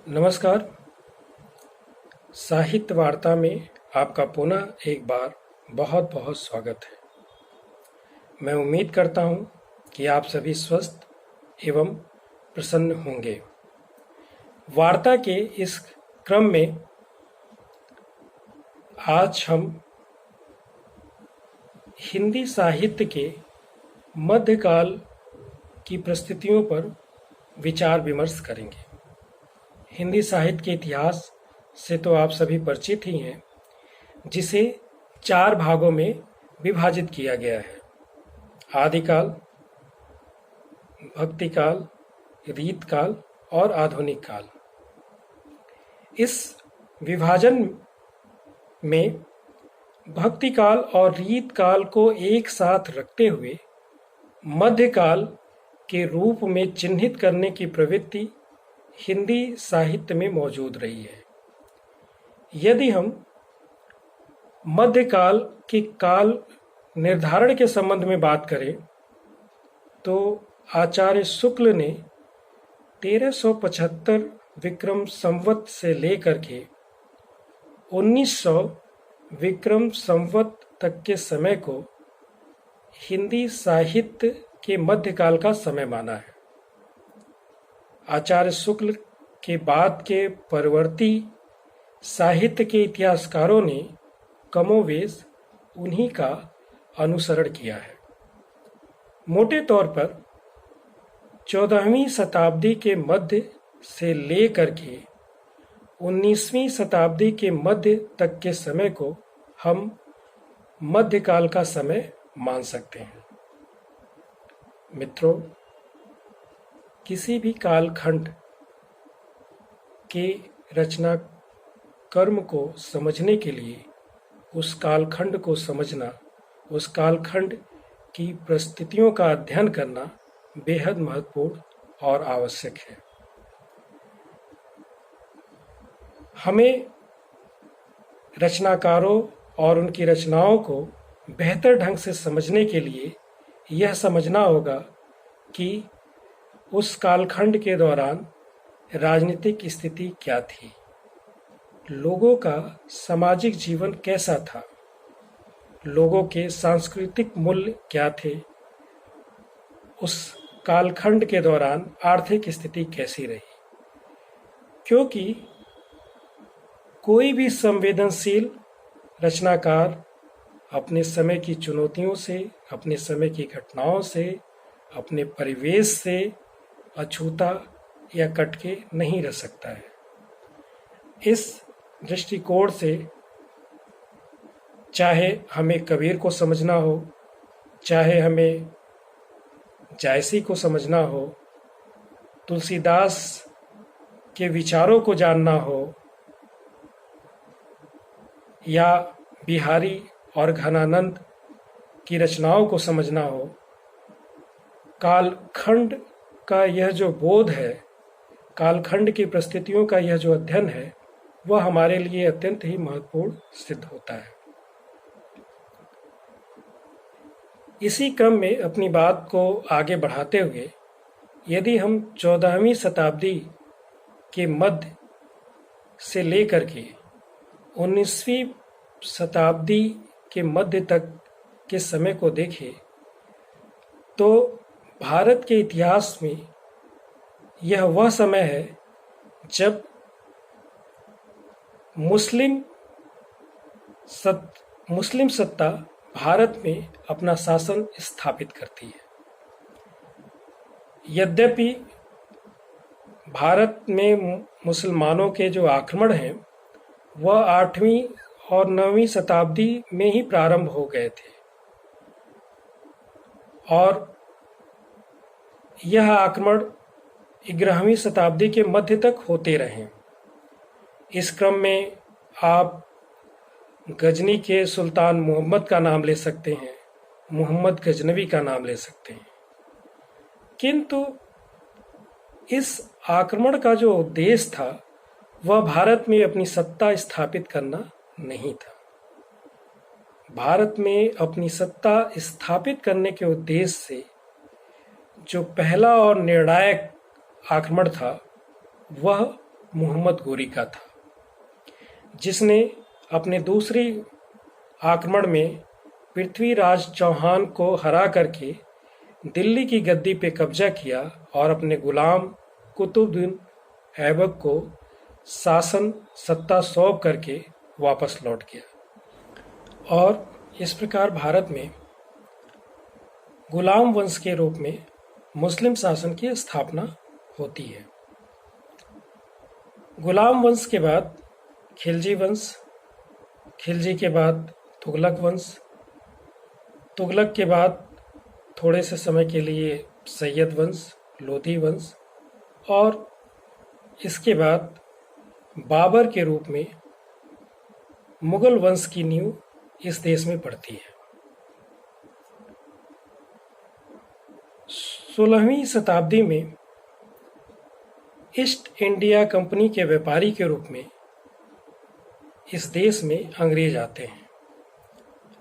नमस्कार। साहित्य वार्ता में आपका पुनः एक बार बहुत बहुत स्वागत है। मैं उम्मीद करता हूँ कि आप सभी स्वस्थ एवं प्रसन्न होंगे। वार्ता के इस क्रम में आज हम हिंदी साहित्य के मध्यकाल की परिस्थितियों पर विचार विमर्श करेंगे। हिंदी साहित्य के इतिहास से तो आप सभी परिचित ही हैं, जिसे 4 भागों में विभाजित किया गया है: आदिकाल, भक्तिकाल, रीतकाल और आधुनिक काल। इस विभाजन में भक्तिकाल और रीतकाल को एक साथ रखते हुए मध्यकाल के रूप में चिन्हित करने की प्रवृत्ति हिंदी साहित्य में मौजूद रही है। यदि हम मध्यकाल के काल निर्धारण के संबंध में बात करें तो आचार्य शुक्ल ने 1375 विक्रम संवत से लेकर के 1900 विक्रम संवत तक के समय को हिंदी साहित्य के मध्यकाल का समय माना है। आचार्य शुक्ल के बाद के परवर्ती साहित्य के इतिहासकारों ने कमोवेश उन्हीं का अनुसरण किया है। मोटे तौर पर 14वीं शताब्दी के मध्य से लेकर के 19वीं शताब्दी के मध्य तक के समय को हम मध्यकाल का समय मान सकते हैं। मित्रों, किसी भी कालखंड के रचना कर्म को समझने के लिए उस कालखंड को समझना, उस कालखंड की परिस्थितियों का अध्ययन करना बेहद महत्वपूर्ण और आवश्यक है। हमें रचनाकारों और उनकी रचनाओं को बेहतर ढंग से समझने के लिए यह समझना होगा कि उस कालखंड के दौरान राजनीतिक स्थिति क्या थी, लोगों का सामाजिक जीवन कैसा था, लोगों के सांस्कृतिक मूल्य क्या थे, उस कालखंड के दौरान आर्थिक स्थिति कैसी रही। क्योंकि कोई भी संवेदनशील रचनाकार अपने समय की चुनौतियों से, अपने समय की घटनाओं से, अपने परिवेश से अछूता या कटके नहीं रह सकता है। इस दृष्टिकोण से चाहे हमें कबीर को समझना हो, चाहे हमें जायसी को समझना हो, तुलसीदास के विचारों को जानना हो, या बिहारी और घनानंद की रचनाओं को समझना हो, कालखंड का यह जो बोध है, कालखंड की परिस्थितियों का यह जो अध्ययन है, वह हमारे लिए अत्यंत ही महत्वपूर्ण सिद्ध होता है। इसी क्रम में अपनी बात को आगे बढ़ाते हुए यदि हम 14वीं शताब्दी के मध्य से लेकर के 19वीं शताब्दी के मध्य तक के समय को देखें तो भारत के इतिहास में यह वह समय है जब मुस्लिम सत्ता भारत में अपना शासन स्थापित करती है। यद्यपि भारत में मुसलमानों के जो आक्रमण हैं वह 8वीं और 9वीं शताब्दी में ही प्रारंभ हो गए थे और यह आक्रमण 11वीं शताब्दी के मध्य तक होते रहे। इस क्रम में आप गजनी के सुल्तान मोहम्मद का नाम ले सकते हैं, मोहम्मद गजनवी का नाम ले सकते हैं। किंतु इस आक्रमण का जो उद्देश्य था वह भारत में अपनी सत्ता स्थापित करना नहीं था। भारत में अपनी सत्ता स्थापित करने के उद्देश्य से जो पहला और निर्णायक आक्रमण था वह मोहम्मद गोरी का था, जिसने अपने दूसरी आक्रमण में पृथ्वीराज चौहान को हरा करके दिल्ली की गद्दी पे कब्जा किया और अपने गुलाम कुतुबुद्दीन ऐबक को शासन सत्ता सौंप करके वापस लौट गया। और इस प्रकार भारत में गुलाम वंश के रूप में मुस्लिम शासन की स्थापना होती है। गुलाम वंश के बाद खिलजी वंश, खिलजी के बाद तुगलक वंश, तुगलक के बाद थोड़े से समय के लिए सैयद वंश, लोधी वंश, और इसके बाद बाबर के रूप में मुगल वंश की नींव इस देश में पड़ती है। 16वीं शताब्दी में ईस्ट इंडिया कंपनी के व्यापारी के रूप में इस देश में अंग्रेज आते हैं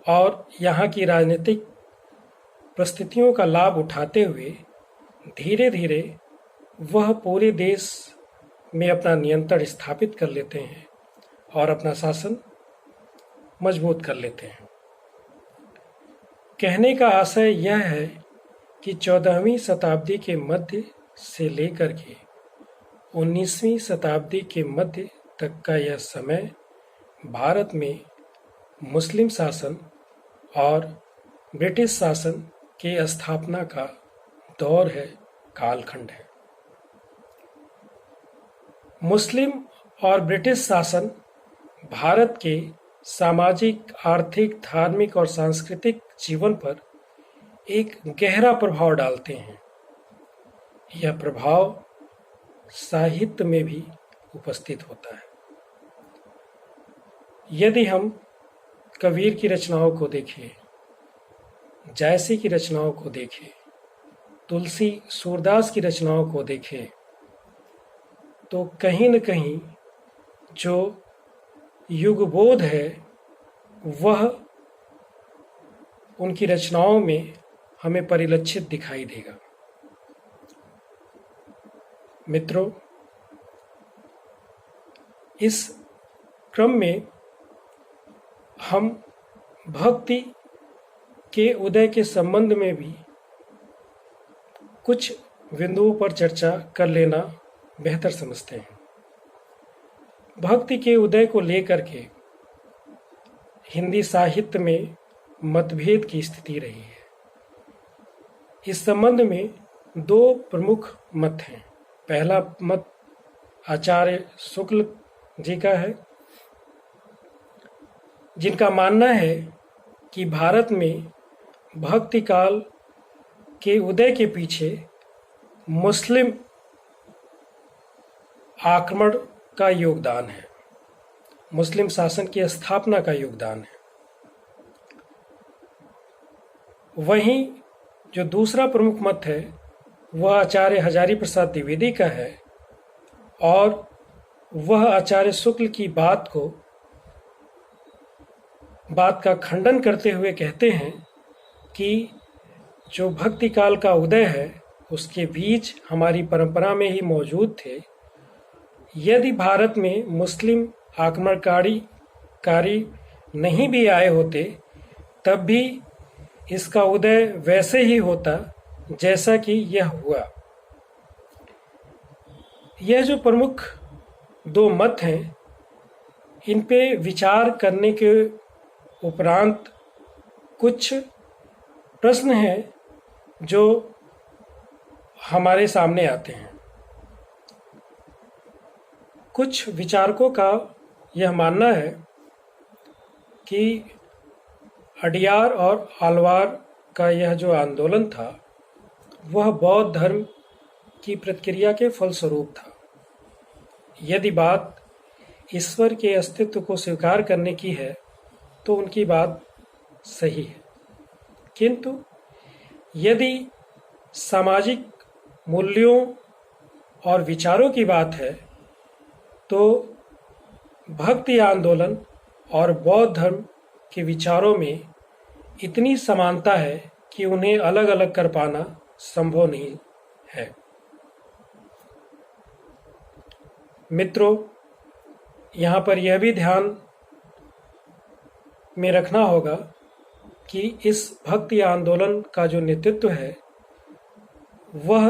और यहाँ की राजनीतिक परिस्थितियों का लाभ उठाते हुए धीरे धीरे वह पूरे देश में अपना नियंत्रण स्थापित कर लेते हैं और अपना शासन मजबूत कर लेते हैं। कहने का आशय यह है कि 14वीं शताब्दी के मध्य से लेकर के 19वीं शताब्दी के मध्य तक का यह समय भारत में मुस्लिम शासन और ब्रिटिश शासन के स्थापना का दौर है, कालखंड है। मुस्लिम और ब्रिटिश शासन भारत के सामाजिक, आर्थिक, धार्मिक और सांस्कृतिक जीवन पर एक गहरा प्रभाव डालते हैं। यह प्रभाव साहित्य में भी उपस्थित होता है। यदि हम कबीर की रचनाओं को देखें, जायसी की रचनाओं को देखें, तुलसी सूरदास की रचनाओं को देखें, तो कहीं न कहीं जो युगबोध है वह उनकी रचनाओं में हमें परिलक्षित दिखाई देगा। मित्रों, इस क्रम में हम भक्ति के उदय के संबंध में भी कुछ बिंदुओं पर चर्चा कर लेना बेहतर समझते हैं। भक्ति के उदय को लेकर के हिंदी साहित्य में मतभेद की स्थिति रही है। इस संबंध में दो प्रमुख मत हैं। पहला मत आचार्य शुक्ल जी का है, जिनका मानना है कि भारत में भक्ति काल के उदय के पीछे मुस्लिम आक्रमण का योगदान है, मुस्लिम शासन की स्थापना का योगदान है। वहीं जो दूसरा प्रमुख मत है वह आचार्य हजारी प्रसाद द्विवेदी का है और वह आचार्य शुक्ल की बात का खंडन करते हुए कहते हैं कि जो भक्ति काल का उदय है उसके बीज हमारी परंपरा में ही मौजूद थे। यदि भारत में मुस्लिम आक्रमणकारी नहीं भी आए होते तब भी इसका उदय वैसे ही होता जैसा कि यह हुआ। यह जो प्रमुख दो मत हैं, इन पे विचार करने के उपरांत कुछ प्रश्न हैं जो हमारे सामने आते हैं। कुछ विचारकों का यह मानना है कि अडियार और आलवार का यह जो आंदोलन था वह बौद्ध धर्म की प्रतिक्रिया के फलस्वरूप था। यदि बात ईश्वर के अस्तित्व को स्वीकार करने की है तो उनकी बात सही है, किंतु यदि सामाजिक मूल्यों और विचारों की बात है तो भक्ति आंदोलन और बौद्ध धर्म के विचारों में इतनी समानता है कि उन्हें अलग अलग कर पाना संभव नहीं है। मित्रों, यहाँ पर यह भी ध्यान में रखना होगा कि इस भक्ति आंदोलन का जो नेतृत्व है वह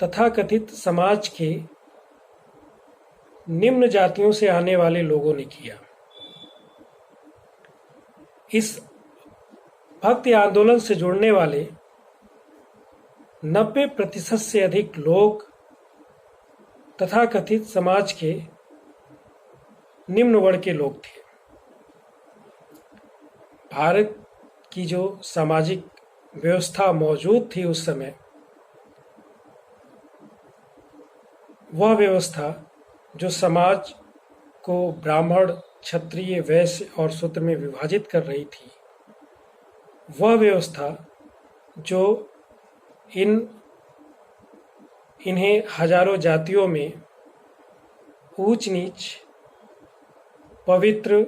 तथाकथित समाज के निम्न जातियों से आने वाले लोगों ने किया। इस भक्ति आंदोलन से जुड़ने वाले 90% से अधिक लोग तथाकथित समाज के निम्न वर्ग के लोग थे। भारत की जो सामाजिक व्यवस्था मौजूद थी उस समय, वह व्यवस्था जो समाज को ब्राह्मण, क्षत्रिय, वैश्य और शूद्र में विभाजित कर रही थी, वह व्यवस्था जो इन्हें हजारों जातियों में ऊंच नीच, पवित्र,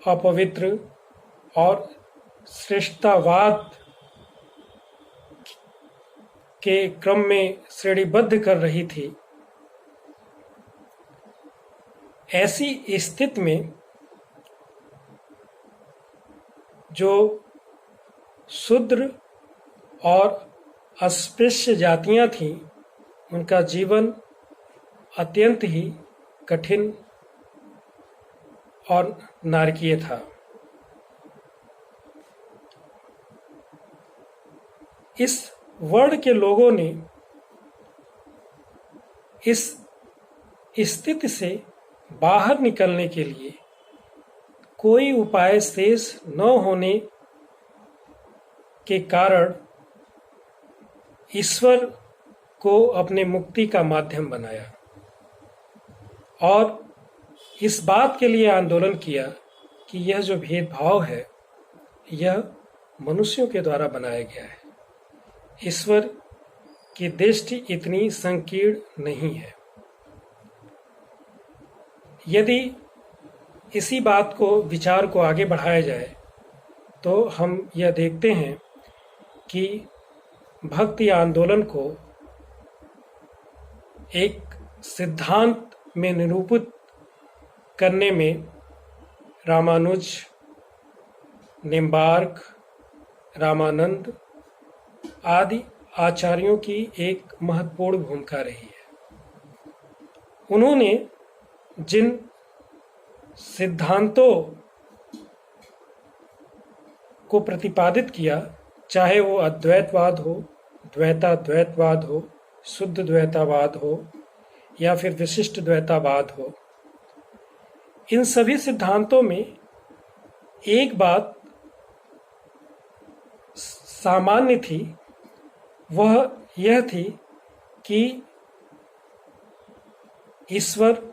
अपवित्र और श्रेष्ठतावाद के क्रम में श्रेणीबद्ध कर रही थी, ऐसी स्थिति में जो शूद्र और अस्पृश्य जातियां थीं, उनका जीवन अत्यंत ही कठिन और नारकीय था। इस वर्ण के लोगों ने इस स्थिति से बाहर निकलने के लिए कोई उपाय शेष न होने के कारण ईश्वर को अपने मुक्ति का माध्यम बनाया और इस बात के लिए आंदोलन किया कि यह जो भेदभाव है यह मनुष्यों के द्वारा बनाया गया है। ईश्वर की दृष्टि इतनी संकीर्ण नहीं है। यदि इसी बात को, विचार को आगे बढ़ाया जाए तो हम यह देखते हैं कि भक्ति आंदोलन को एक सिद्धांत में निरूपित करने में रामानुज, निम्बार्क, रामानंद आदि आचार्यों की एक महत्वपूर्ण भूमिका रही है। उन्होंने जिन सिद्धांतों को प्रतिपादित किया, चाहे वो अद्वैतवाद हो, द्वैताद्वैतवाद हो, शुद्ध द्वैतावाद हो या फिर विशिष्ट द्वैतावाद हो, इन सभी सिद्धांतों में एक बात सामान्य थी, वह यह थी कि ईश्वर,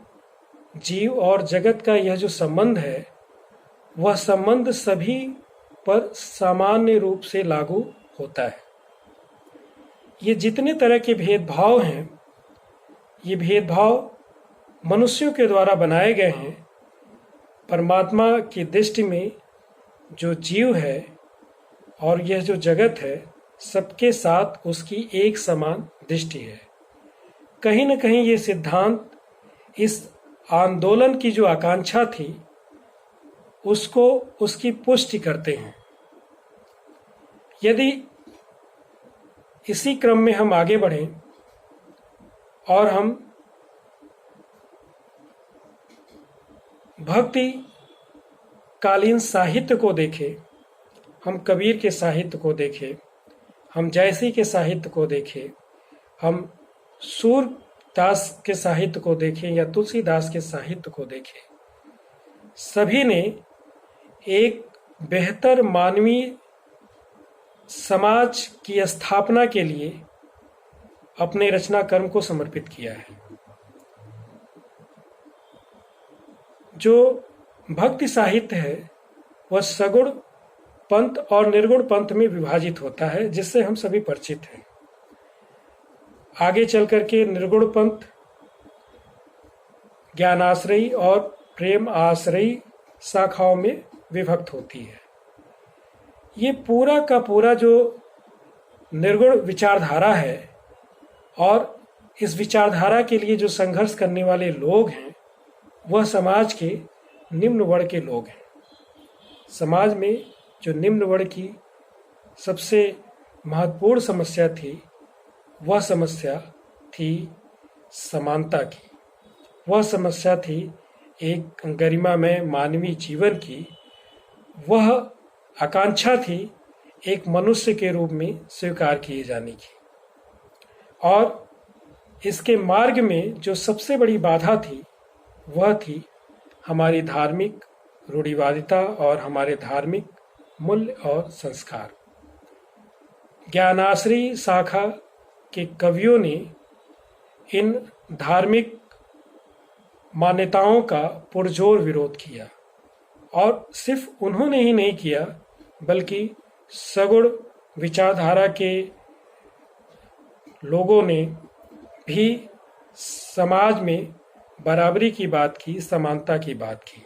जीव और जगत का यह जो संबंध है, वह संबंध सभी पर सामान्य रूप से लागू होता है। ये जितने तरह के भेदभाव हैं, ये भेदभाव मनुष्यों के द्वारा बनाए गए हैं। परमात्मा की दृष्टि में जो जीव है और यह जो जगत है, सबके साथ उसकी एक समान दृष्टि है। कहीं न कहीं ये सिद्धांत इस आंदोलन की जो आकांक्षा थी उसको, उसकी पुष्टि करते हैं। यदि इसी क्रम में हम आगे बढ़ें और हम भक्ति कालीन साहित्य को देखें, हम कबीर के साहित्य को देखें, हम जयसी के साहित्य को देखें, हम सूरदास के साहित्य को देखें या तुलसीदास के साहित्य को देखें, सभी ने एक बेहतर मानवीय समाज की स्थापना के लिए अपने रचना कर्म को समर्पित किया है। जो भक्ति साहित्य है वह सगुण पंथ और निर्गुण पंथ में विभाजित होता है, जिससे हम सभी परिचित हैं। आगे चल करके निर्गुण पंथ ज्ञानाश्रयी और प्रेम आश्रयी शाखाओं में विभक्त होती है। ये पूरा का पूरा जो निर्गुण विचारधारा है और इस विचारधारा के लिए जो संघर्ष करने वाले लोग हैं वह समाज के निम्न वर्ग के लोग हैं। समाज में जो निम्न वर्ग की सबसे महत्वपूर्ण समस्या थी वह समस्या थी समानता की। वह समस्या थी एक गरिमामय मानवीय जीवन की। वह आकांक्षा थी एक मनुष्य के रूप में स्वीकार किए जाने की। और इसके मार्ग में जो सबसे बड़ी बाधा थी वह थी हमारी धार्मिक रूढ़िवादिता और हमारे धार्मिक मूल्य और संस्कार। ज्ञानाश्री शाखा के कवियों ने इन धार्मिक मान्यताओं का पुरजोर विरोध किया, और सिर्फ उन्होंने ही नहीं किया बल्कि सगुण विचारधारा के लोगों ने भी समाज में बराबरी की बात की, समानता की बात की।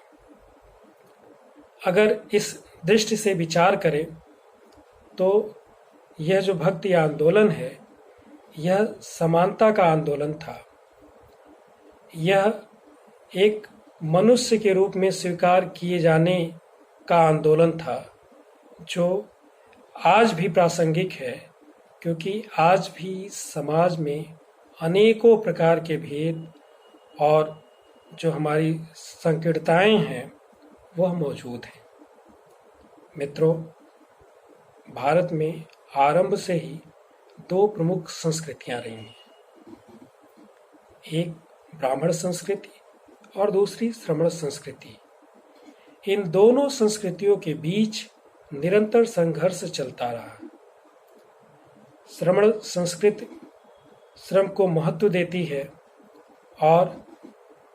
अगर इस दृष्टि से विचार करें तो यह जो भक्ति आंदोलन है यह समानता का आंदोलन था। यह एक मनुष्य के रूप में स्वीकार किए जाने का आंदोलन था जो आज भी प्रासंगिक है, क्योंकि आज भी समाज में अनेकों प्रकार के भेद और जो हमारी संकीर्णताएं हैं वह मौजूद हैं। मित्रों, भारत में आरंभ से ही दो प्रमुख संस्कृतियां रही हैं, एक ब्राह्मण संस्कृति और दूसरी श्रमण संस्कृति। इन दोनों संस्कृतियों के बीच निरंतर संघर्ष चलता रहा। श्रमण संस्कृति श्रम को महत्व देती है और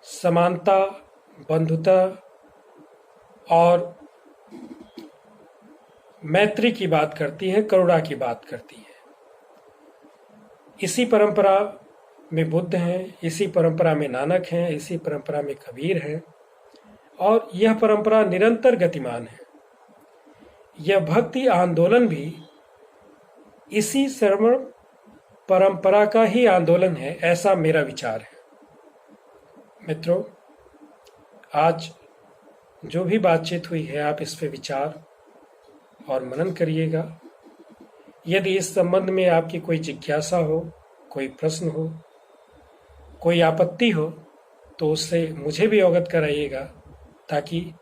समानता, बंधुता और मैत्री की बात करती है, करुणा की बात करती है। इसी परंपरा में बुद्ध हैं, इसी परंपरा में नानक हैं, इसी परंपरा में कबीर हैं, और यह परंपरा निरंतर गतिमान है। यह भक्ति आंदोलन भी इसी श्रमण परंपरा का ही आंदोलन है, ऐसा मेरा विचार है। मित्रों, आज जो भी बातचीत हुई है आप इस पे विचार और मनन करिएगा। यदि इस संबंध में आपकी कोई जिज्ञासा हो, कोई प्रश्न हो, कोई आपत्ति हो तो उससे मुझे भी अवगत कराइएगा, ताकि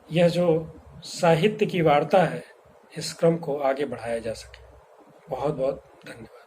यह जो साहित्य की वार्ता है इस क्रम को आगे बढ़ाया जा सके। बहुत बहुत धन्यवाद।